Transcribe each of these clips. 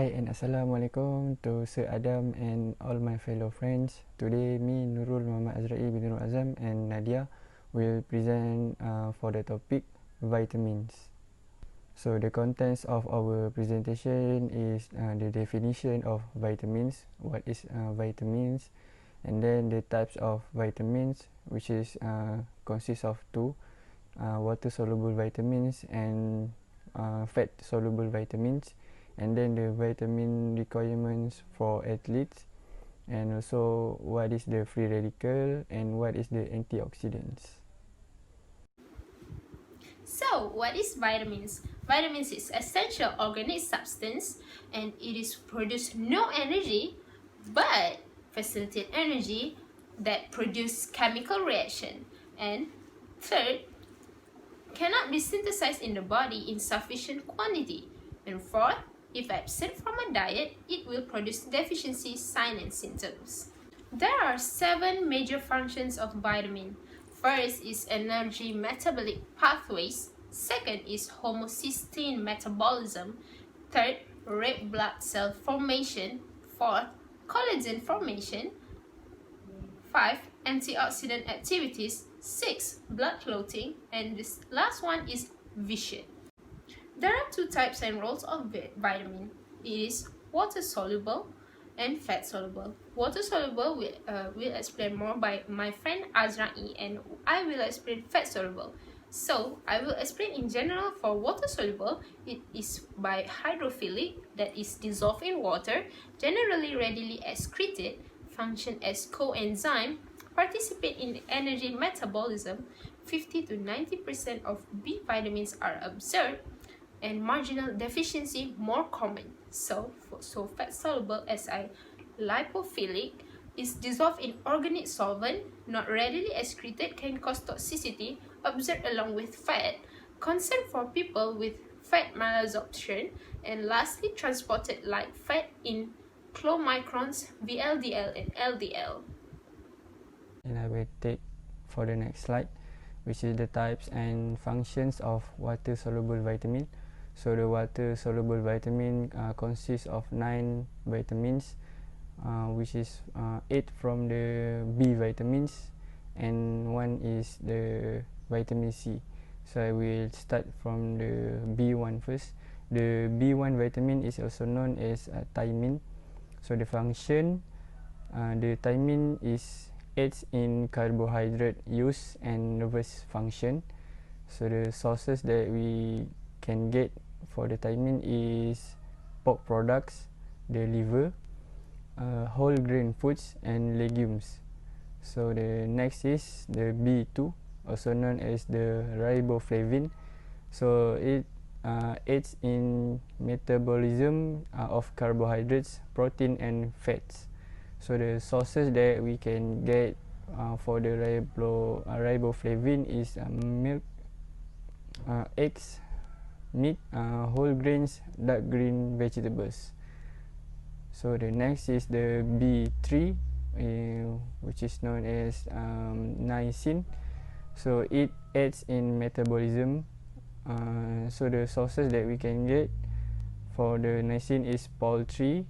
Hi and Assalamualaikum to Sir Adam and all my fellow friends. Today me, Nurul Muhammad Azra'i bin Nurul Azam and Nadia will present for the topic vitamins. So the contents of our presentation is the definition of vitamins, what is vitamins, and then the types of vitamins, which is consists of two, water soluble vitamins and fat soluble vitamins, and then the vitamin requirements for athletes, and also what is the free radical and what is the antioxidants. So, what is vitamins? Vitamins is essential organic substance and it is produce no energy but facilitate energy that produce chemical reaction. And third, cannot be synthesized in the body in sufficient quantity. And fourth, if absent from a diet, it will produce deficiency signs and symptoms. There are 7 major functions of vitamin. First is energy metabolic pathways. Second is homocysteine metabolism. Third, red blood cell formation. Fourth, collagen formation. 5, antioxidant activities. 6, blood clotting. And this last one is vision. There are 2 types and roles of vitamin. It is water soluble and fat soluble. Water soluble will explain more by my friend Azra'i, and I will explain fat soluble. So I will explain in general. For water soluble, it is by hydrophilic, that is dissolved in water, generally readily excreted, function as coenzyme, participate in energy metabolism. 50 to 90% of B vitamins are observed, and marginal deficiency more common. So fat soluble lipophilic, is dissolved in organic solvent, not readily excreted, can cause toxicity, observed along with fat, concern for people with fat malabsorption, and lastly transported like fat in chylomicrons, VLDL and LDL. And I will take for the next slide, which is the types and functions of water soluble vitamin. So the water soluble vitamin consists of 9 vitamins, which is 8 from the B vitamins and 1 is the vitamin C. So I will start from the B1 first. The B1 vitamin is also known as thiamine. So the function, the thiamine aids in carbohydrate use and nervous function. So the sources that we can get for the thiamine is pork products, the liver, whole grain foods and legumes. So the next is the B2, also known as the riboflavin. So it aids in metabolism of carbohydrates, protein and fats. So the sources that we can get for the riboflavin is milk, eggs, meat, whole grains, dark green vegetables. So the next is the B3, which is known as niacin. So it aids in metabolism. So the sources that we can get for the niacin is poultry,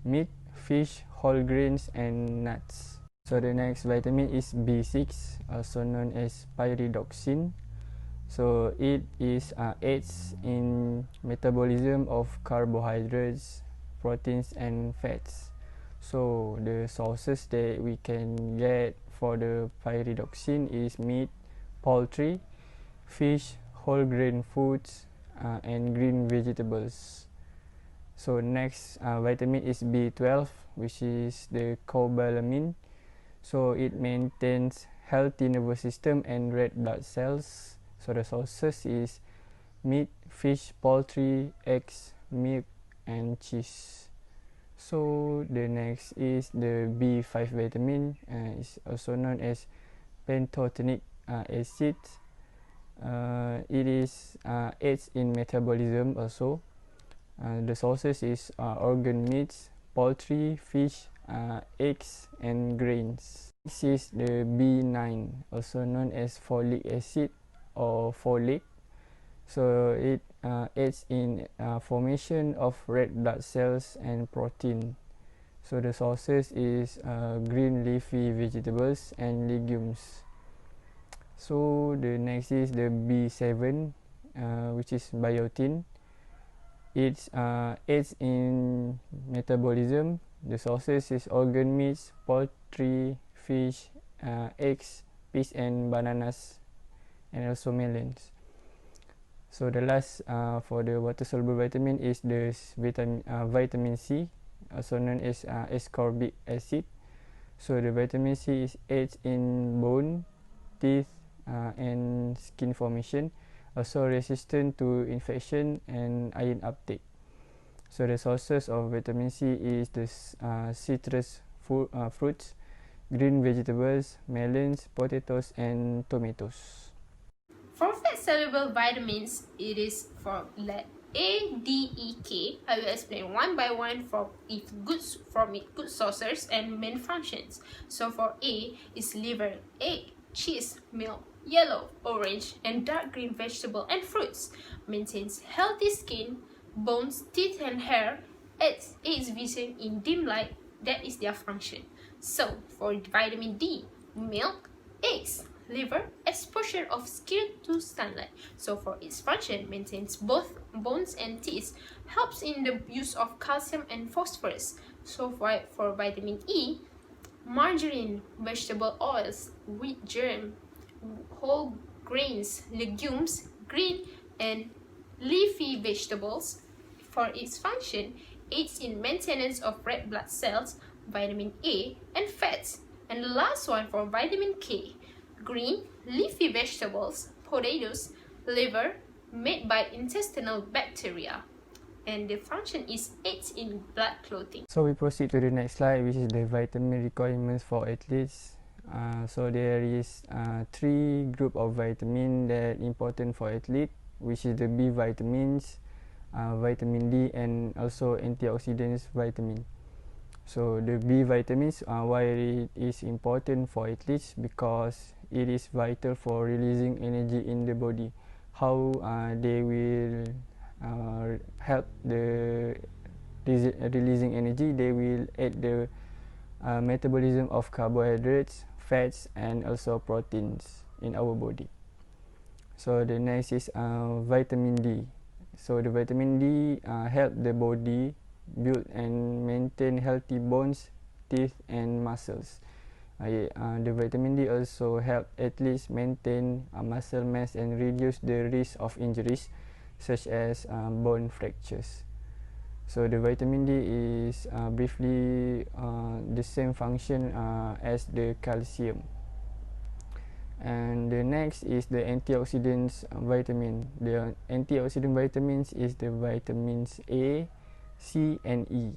meat, fish, whole grains and nuts. So the next vitamin is B6, also known as pyridoxine. So it aids in metabolism of carbohydrates, proteins and fats. So the sources that we can get for the pyridoxine is meat, poultry, fish, whole grain foods and green vegetables. So next vitamin is B12, which is the cobalamin. So it maintains healthy nervous system and red blood cells. So the sources is meat, fish, poultry, eggs, milk and cheese. So the next is the B5 vitamin, is also known as pantothenic acid. It aids in metabolism also. The sources is organ meats, poultry, fish, eggs and grains. This is the B9, also known as folic acid or folate. So it aids in formation of red blood cells and protein. So the sources is green leafy vegetables and legumes. So the next is the B7, which is biotin. It aids in metabolism. The sources is organ meats, poultry, fish, eggs, peas and bananas, and also melons. So the last for the water soluble vitamin is the vitamin C, also known as ascorbic acid. So the vitamin C aids in bone, teeth, and skin formation, also resistant to infection and iron uptake. So the sources of vitamin C is the citrus fruits, green vegetables, melons, potatoes, and tomatoes. For fat-soluble vitamins, it is from A, D, E, K. I will explain one by one from its good sources and main functions. So for A is liver, egg, cheese, milk, yellow, orange, and dark green vegetable and fruits. Maintains healthy skin, bones, teeth, and hair. Aids vision in dim light. That is their function. So for vitamin D, milk, eggs, liver, exposure of skin to sunlight. So for its function, maintains both bones and teeth, helps in the use of calcium and phosphorus. So for vitamin E, margarine, vegetable oils, wheat germ, whole grains, legumes, green and leafy vegetables. For its function, aids in maintenance of red blood cells, vitamin A, and fats. And the last one for vitamin K, green leafy vegetables, potatoes, liver, made by intestinal bacteria. And the function is aids in blood clotting. So we proceed to the next slide, which is the vitamin requirements for athletes. So there is three group of vitamin that important for athlete, which is the B vitamins, vitamin D, and also antioxidants vitamin. So the B vitamins, why it is important for athletes, because it is vital for releasing energy in the body. How they will help the releasing energy, they will aid the metabolism of carbohydrates, fats, and also proteins in our body. So the next is vitamin D. So the vitamin D help the body build and maintain healthy bones, teeth, and muscles. The vitamin D also help athletes maintain muscle mass and reduce the risk of injuries such as bone fractures. So the vitamin D is briefly the same function as the calcium. And the next is the antioxidants vitamin. The antioxidant vitamins is the vitamins A, C, and E.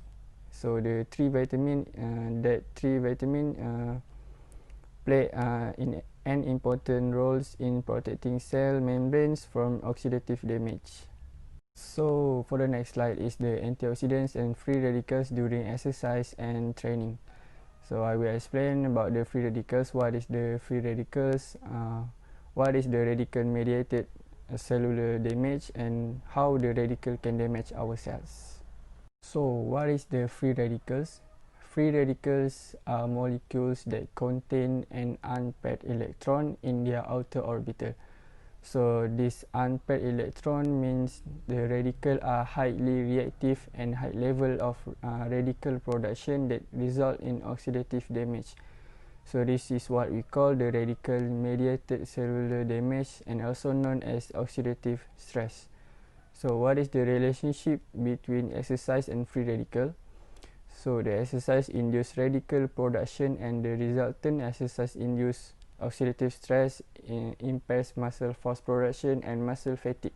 So the three vitamin play an important roles in protecting cell membranes from oxidative damage. So for the next slide is the antioxidants and free radicals during exercise and training. So I will explain about the free radicals. What is the free radicals? What is the radical mediated cellular damage, and how the radical can damage our cells. So what is the free radicals? Free radicals are molecules that contain an unpaired electron in their outer orbital. So this unpaired electron means the radical are highly reactive and high level of radical production that result in oxidative damage. So this is what we call the radical mediated cellular damage, and also known as oxidative stress. So what is the relationship between exercise and free radical? So the exercise induce radical production, and the resultant exercise induce oxidative stress impairs muscle force production and muscle fatigue.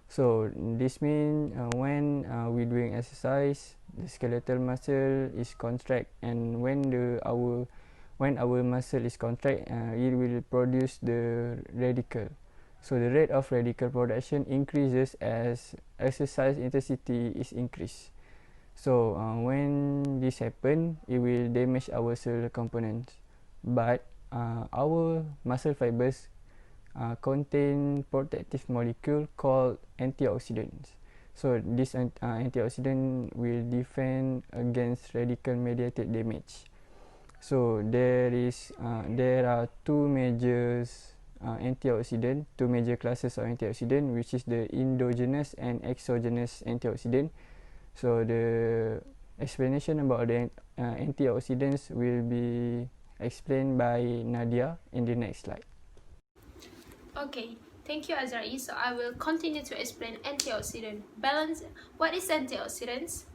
So this means when we doing exercise, the skeletal muscle is contract, and when our muscle is contract, it will produce the radical. So the rate of radical production increases as exercise intensity is increased. So when this happen, it will damage our cellular components, but our muscle fibers contain protective molecule called antioxidants. So this antioxidant will defend against radical mediated damage. So there are two major classes of antioxidant, which is the endogenous and exogenous antioxidant. So the explanation about the antioxidants will be explained by Nadia in the next slide. Okay, thank you, Azrai. So I will continue to explain antioxidant balance. What is antioxidants?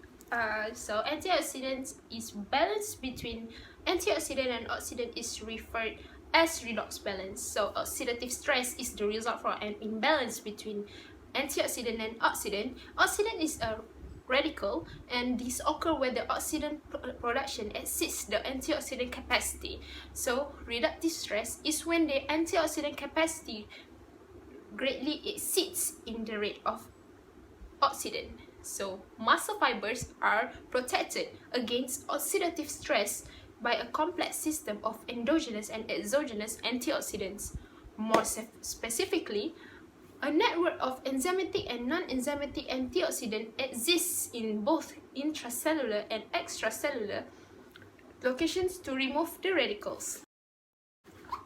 So antioxidants is balance between antioxidant and oxidant is referred as redox balance. So oxidative stress is the result for an imbalance between antioxidant and oxidant. Oxidant is a radical, and this occur when the oxidant production exceeds the antioxidant capacity. So reductive stress is when the antioxidant capacity greatly exceeds in the rate of oxidant. So muscle fibers are protected against oxidative stress by a complex system of endogenous and exogenous antioxidants. More specifically, a network of enzymatic and non-enzymatic antioxidants exists in both intracellular and extracellular locations to remove the radicals.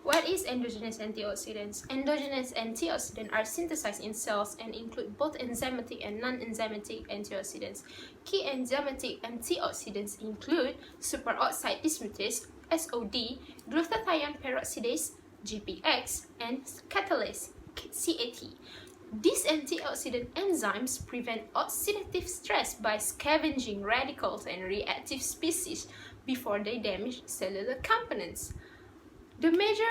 What is endogenous antioxidants? Endogenous antioxidants are synthesized in cells and include both enzymatic and non-enzymatic antioxidants. Key enzymatic antioxidants include superoxide dismutase, SOD, glutathione peroxidase, GPX, and catalase, CAT. These antioxidant enzymes prevent oxidative stress by scavenging radicals and reactive species before they damage cellular components. The major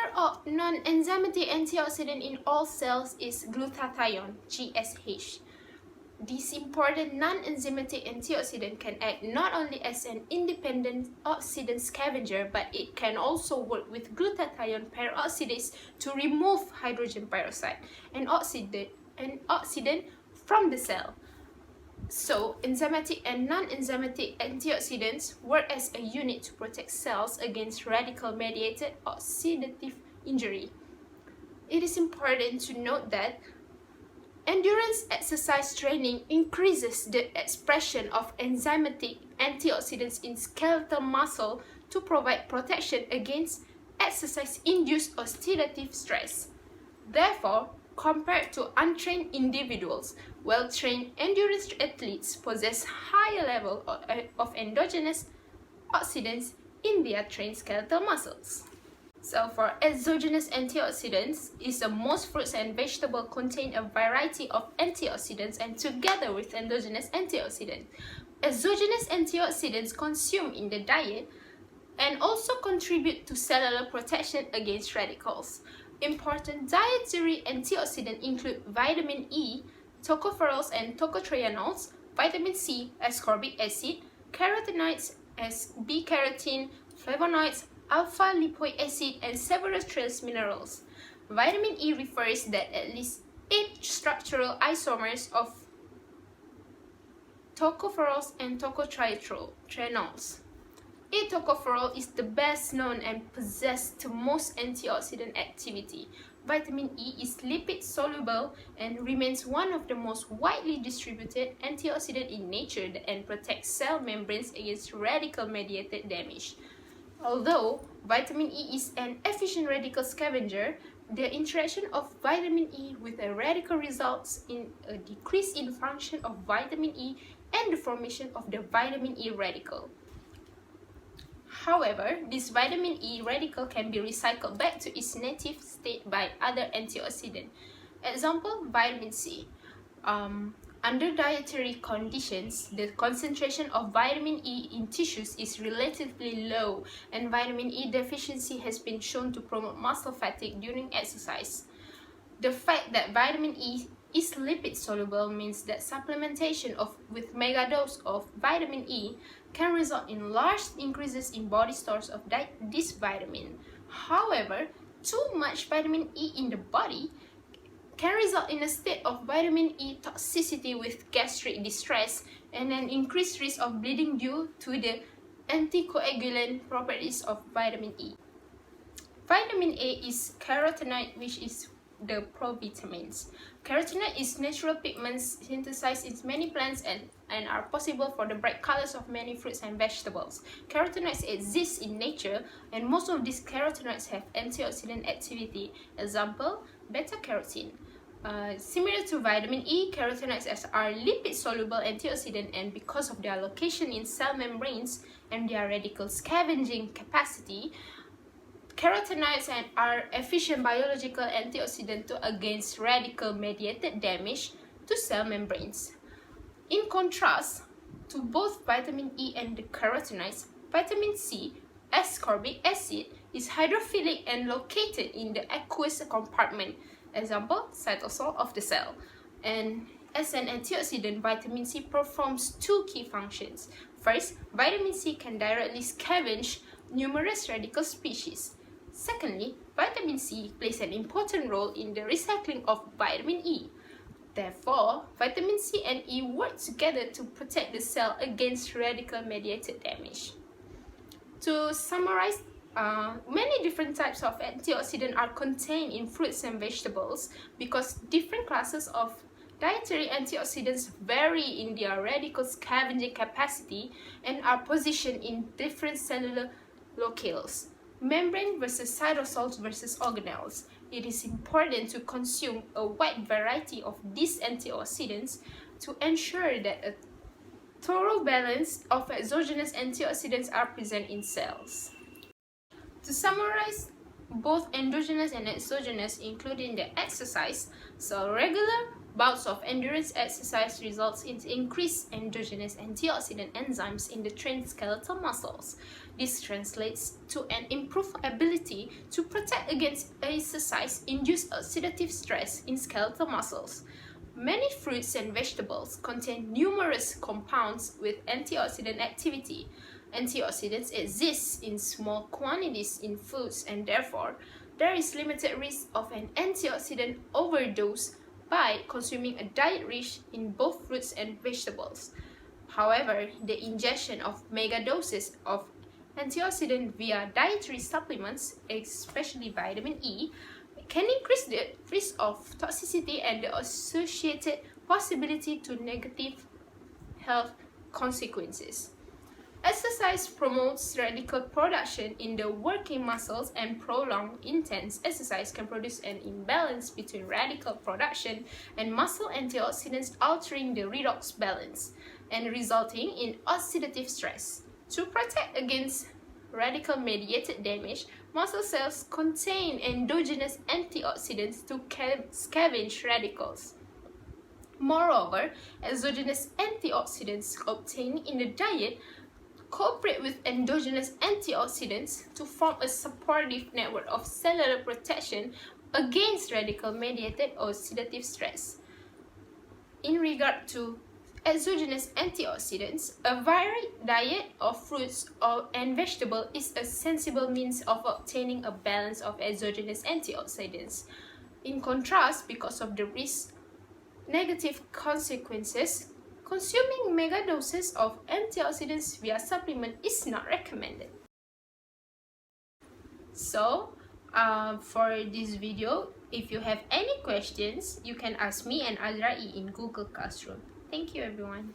non-enzymatic antioxidant in all cells is glutathione, GSH. This important non-enzymatic antioxidant can act not only as an independent oxidant scavenger, but it can also work with glutathione peroxidase to remove hydrogen peroxide and oxidant from the cell. So, enzymatic and non-enzymatic antioxidants work as a unit to protect cells against radical-mediated oxidative injury. It is important to note that endurance exercise training increases the expression of enzymatic antioxidants in skeletal muscle to provide protection against exercise-induced oxidative stress. Therefore, compared to untrained individuals, well-trained endurance athletes possess higher level of endogenous oxidants in their trained skeletal muscles. So for exogenous antioxidants, most fruits and vegetables contain a variety of antioxidants, and together with endogenous antioxidants. Exogenous antioxidants consumed in the diet and also contribute to cellular protection against radicals. Important dietary antioxidants include vitamin E, tocopherols and tocotrienols, vitamin C, ascorbic acid, carotenoids as B-carotene, flavonoids, alpha-lipoic acid, and several trace minerals. Vitamin E refers that at least 8 structural isomers of tocopherols and tocotrienols. A-tocopherol is the best known and possesses the most antioxidant activity. Vitamin E is lipid-soluble and remains one of the most widely distributed antioxidants in nature and protects cell membranes against radical-mediated damage. Although vitamin E is an efficient radical scavenger, the interaction of vitamin E with a radical results in a decrease in function of vitamin E and the formation of the vitamin E radical. However, this vitamin E radical can be recycled back to its native state by other antioxidants. Example, vitamin C. Under dietary conditions, the concentration of vitamin E in tissues is relatively low, and vitamin E deficiency has been shown to promote muscle fatigue during exercise. The fact that vitamin E is lipid-soluble means that supplementation with megadose of vitamin E can result in large increases in body stores of this vitamin. However, too much vitamin E in the body can result in a state of vitamin E toxicity with gastric distress and an increased risk of bleeding due to the anticoagulant properties of vitamin E. Vitamin A is carotenoid, which is the provitamins. Carotenoid is natural pigments synthesized in many plants and are possible for the bright colors of many fruits and vegetables. Carotenoids exist in nature, and most of these carotenoids have antioxidant activity. Example, beta-carotene. Similar to vitamin E, carotenoids are lipid-soluble antioxidant, and because of their location in cell membranes and their radical scavenging capacity, carotenoids are efficient biological antioxidant against radical-mediated damage to cell membranes. In contrast to both vitamin E and the carotenoids, vitamin C, ascorbic acid, is hydrophilic and located in the aqueous compartment, example, cytosol of the cell. And as an antioxidant, vitamin C performs two key functions. First, vitamin C can directly scavenge numerous radical species. Secondly, vitamin C plays an important role in the recycling of vitamin E. Therefore, vitamin C and E work together to protect the cell against radical-mediated damage. To summarize, many different types of antioxidants are contained in fruits and vegetables because different classes of dietary antioxidants vary in their radical scavenging capacity and are positioned in different cellular locales. Membrane versus cytosols versus organelles. It is important to consume a wide variety of these antioxidants to ensure that a thorough balance of exogenous antioxidants are present in cells. To summarize, both endogenous and exogenous, including the exercise, so regular bouts of endurance exercise results in increased endogenous antioxidant enzymes in the trained skeletal muscles. This translates to an improved ability to protect against exercise-induced oxidative stress in skeletal muscles. Many fruits and vegetables contain numerous compounds with antioxidant activity. Antioxidants exist in small quantities in foods, and therefore, there is limited risk of an antioxidant overdose by consuming a diet rich in both fruits and vegetables. However, the ingestion of megadoses of antioxidant via dietary supplements, especially vitamin E, can increase the risk of toxicity and the associated possibility to negative health consequences. Exercise promotes radical production in the working muscles, and prolonged intense exercise can produce an imbalance between radical production and muscle antioxidants, altering the redox balance and resulting in oxidative stress. To protect against radical-mediated damage, muscle cells contain endogenous antioxidants to scavenge radicals. Moreover, exogenous antioxidants obtained in the diet cooperate with endogenous antioxidants to form a supportive network of cellular protection against radical-mediated oxidative stress. In regard to exogenous antioxidants, a varied diet of fruits and vegetables is a sensible means of obtaining a balance of exogenous antioxidants. In contrast, because of the negative consequences, consuming megadoses of antioxidants via supplement is not recommended. So, for this video, if you have any questions, you can ask me and Azrai in Google Classroom. Thank you, everyone.